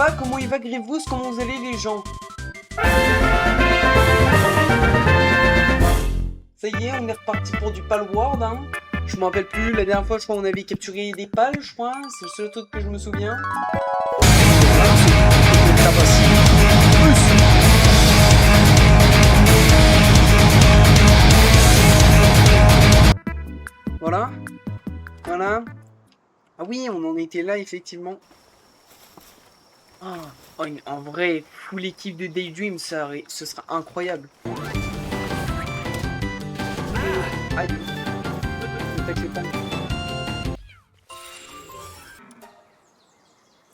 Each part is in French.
va? Comment il va, Grievous? Comment vous allez, les gens? Ça y est, on est reparti pour du Palworld, hein. Je me rappelle plus, la dernière fois, je crois qu'on avait capturé des pales, je crois. C'est le seul truc que je me souviens. Voilà. Voilà. Ah oui, on en était là, effectivement. Ah, oh, en vrai, full équipe de Daydream, ce sera incroyable. Aïe.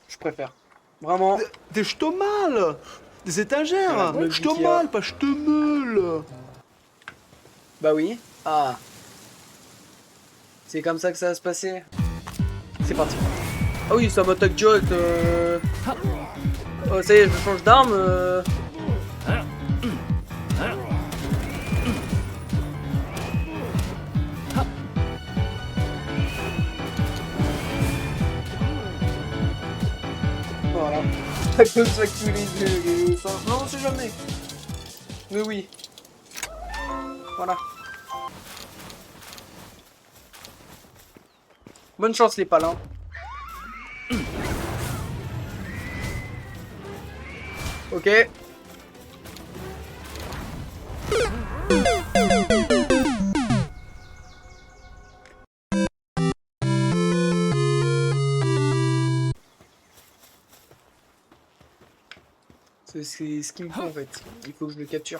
Je préfère. Vraiment. Des mal, des étagères. Je mal, pas je te meule. Bah oui. Ah. C'est comme ça que ça va se passer. C'est parti. Ah oui, ça m'attaque direct. Oh, ça y est, je change d'arme. Voilà. Ça comme ça que tous les deux. Non, on sait jamais. Mais oui. Voilà. Bonne chance les palins. Ok. C'est ce qu'il me faut en fait. Il faut que je le capture.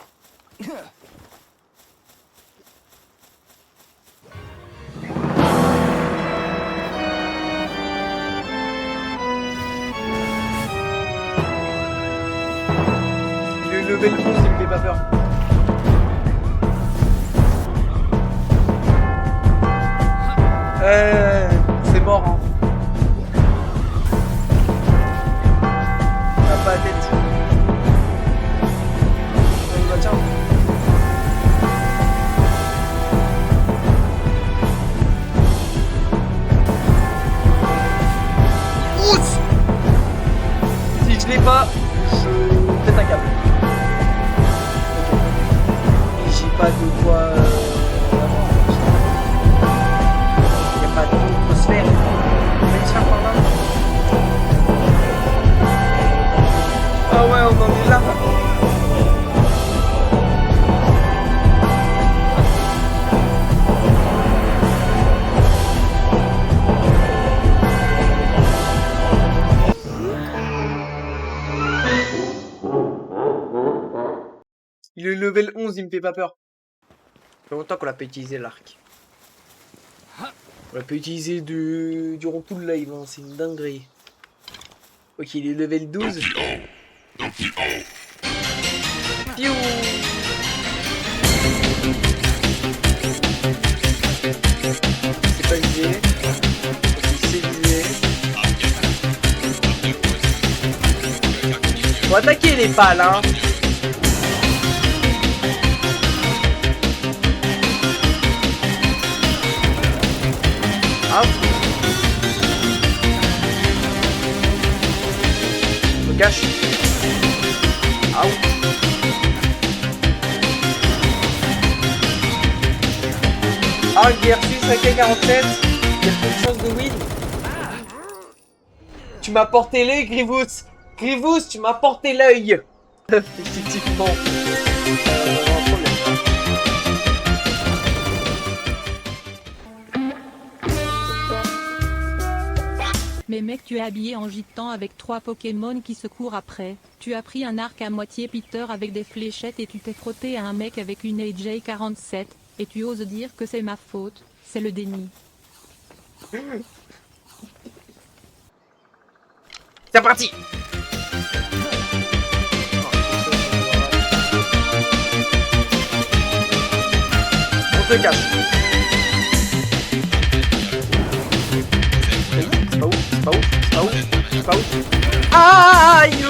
Le level 11, il me fait pas peur. C'est mort, hein. Il a pas la tête. Bah tiens. Oups! Si je l'ai pas, je pète un câble. Et j'ai pas de quoi. Il n'y a pas d'autre sphère. On va se faire par là. Ah ouais, on en est là. Le level 11, il me fait pas peur. Ça fait longtemps qu'on l'a pas utilisé l'arc. On l'a pas utilisé durant tout le live, hein. C'est une dinguerie. Ok, il est level 12. Piou. C'est pas visé. C'est visé. Faut attaquer les pales, hein. Ah. Je me cache. Ah. Ah, guerre suisse AK-47. Il y a peu de chance de win. Tu m'as porté l'œil, Grievous. Grievous, tu m'as porté l'œil. Effectivement. Mais mec, tu es habillé en gitan avec 3 Pokémon qui se courent après. Tu as pris un arc à moitié Peter avec des fléchettes et tu t'es frotté à un mec avec une AJ-47. Et tu oses dire que c'est ma faute. C'est le déni. C'est parti. On se cache. C'est pas ouf, c'est pas ouf, c'est pas ouf, c'est pas ouf. Aïe!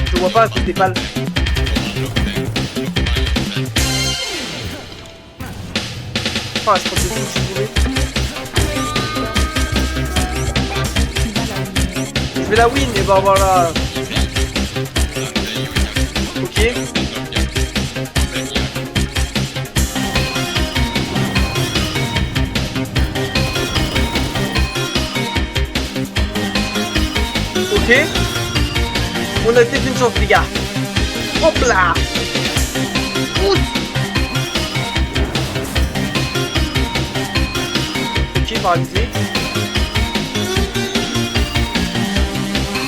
Je vois pas à cause des balles. Oh, je pense que je suis Je vais la win, et bah voilà. Ok. Ok. On a peut-être une chance, les gars. Hop là. Ouh. Ok, paralysé.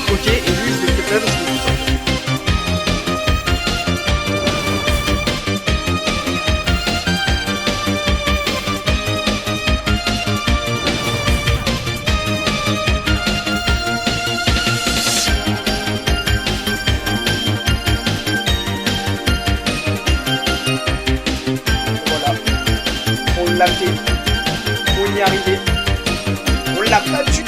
Ok, et lui, je vais peut-être là parce que je sens. On l'a fait. On y est arrivé. On l'a battu.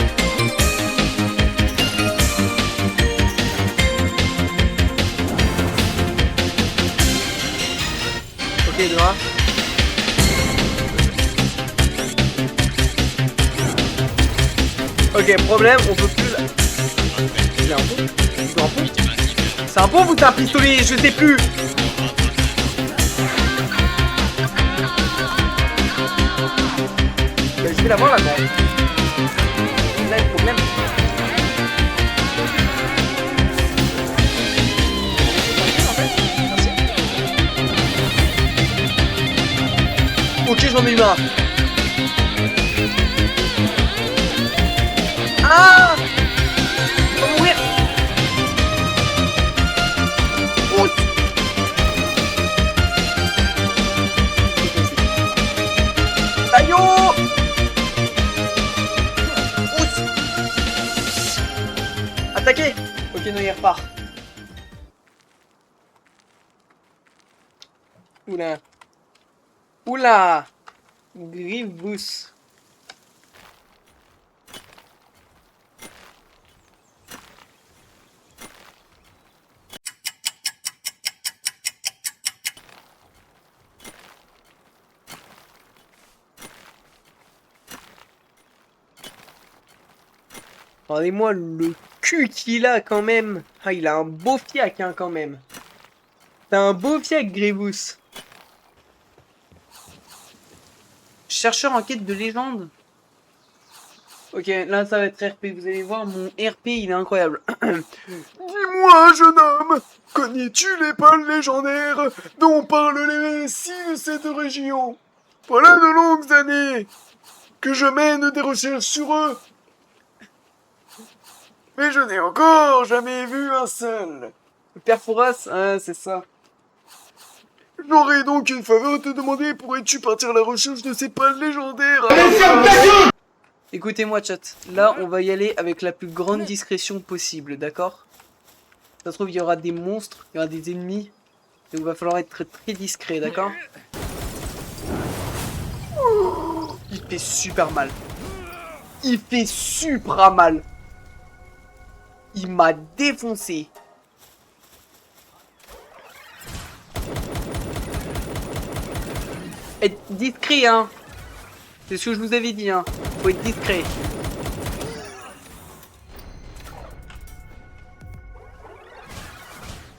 Ok, Noah. Ok, problème, on peut plus... Il a un pont. C'est un pont. C'est un pont ou c'est un pistolet? Je sais plus. Je vais l'avoir là, bon. Là, le problème. Ok, j'en ai eu un. Ah! On va mourir. Oh. Aïe! Attaquez! Ok, non, il repart. Oula. Oula! Grievous. Regardez-moi le cul qu'il a quand même. Ah, il a un beau fiac hein, quand même. T'as un beau fiac, Grievous. Chercheur en quête de légende. Ok, là ça va être RP. Vous allez voir, mon RP il est incroyable. Dis-moi, jeune homme, connais-tu les pôles légendaires dont parlent les récits de cette région? Voilà de longues années que je mène des recherches sur eux. Mais je n'ai encore jamais vu un seul. Perforas, ah, c'est ça. J'aurais donc une faveur à te demander, pourrais-tu partir à la recherche de ces pôles légendaires? Écoutez-moi chat, là on va y aller avec la plus grande discrétion possible, d'accord? Ça se trouve il y aura des monstres, il y aura des ennemis, et il va falloir être très, très discret, d'accord? Il fait super mal. Il fait super mal. Il m'a défoncé. Être discret, hein. C'est ce que je vous avais dit, hein. Faut être discret.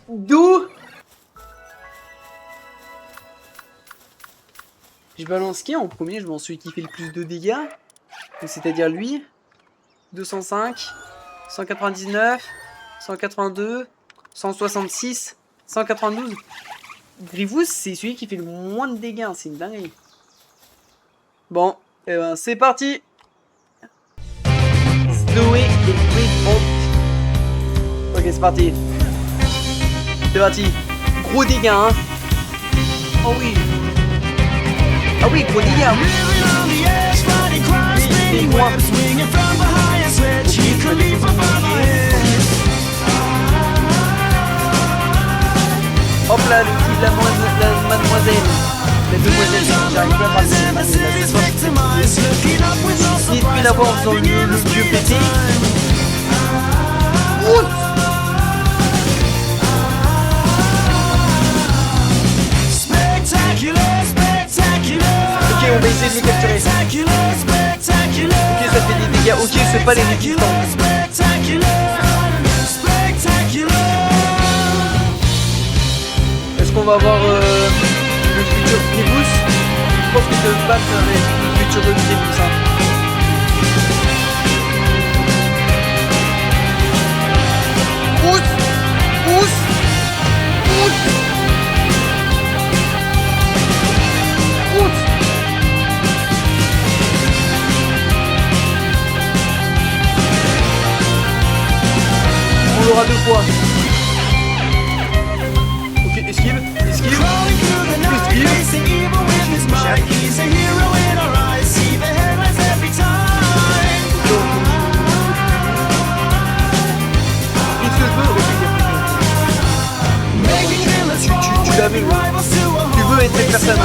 D'où? Je balance qui en premier? Je m'en suis qui fait le plus de dégâts. C'est-à-dire lui. 205, 199, 182, 166, 192. Grievous, c'est celui qui fait le moins de dégâts, c'est une dinguerie. Bon, et ben c'est parti. Snowy et Green. Ok, c'est parti. C'est parti. Gros dégâts, hein. Oh oui. Ah oui, gros dégâts. Oui, moi. Hop là, le petit de la mademoiselle. La demoiselle, j'arrive pas à passer. J'ai pu l'avoir dans le vieux pété. Ok, on va essayer de le capturer. Ok, ça fait des dégâts. Ok, c'est pas les résistants. va avoir le futur Grievous. Je pense que je vais battre avec le futur Grievous. Hein. Pousse. On l'aura 2 fois. Ok, esquive. Tu l'as vu. Tu veux être cette personne.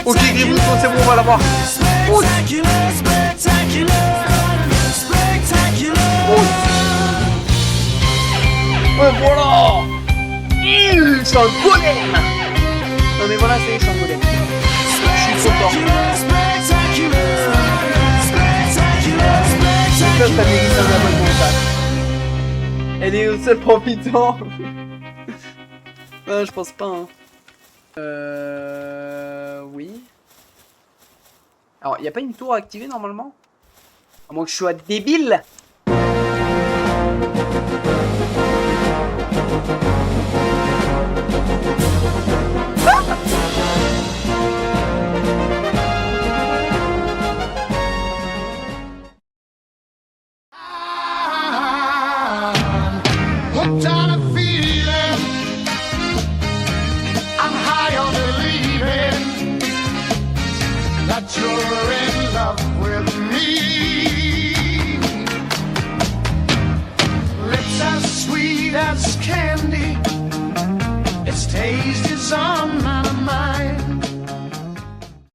Ok, Grievous, c'est bon, on va l'avoir. Ouais, voilà. C'est un golem. Non mais voilà, c'est un golem. Je suis content. C'est comme ça mérite un abonnement, ça. Elle est au seul profitant. Je pense pas, hein. Oui. Alors, il n'y a pas une tour à activer normalement? À moins que je sois débile. You're in love with me. Lips as sweet as candy, its taste is on my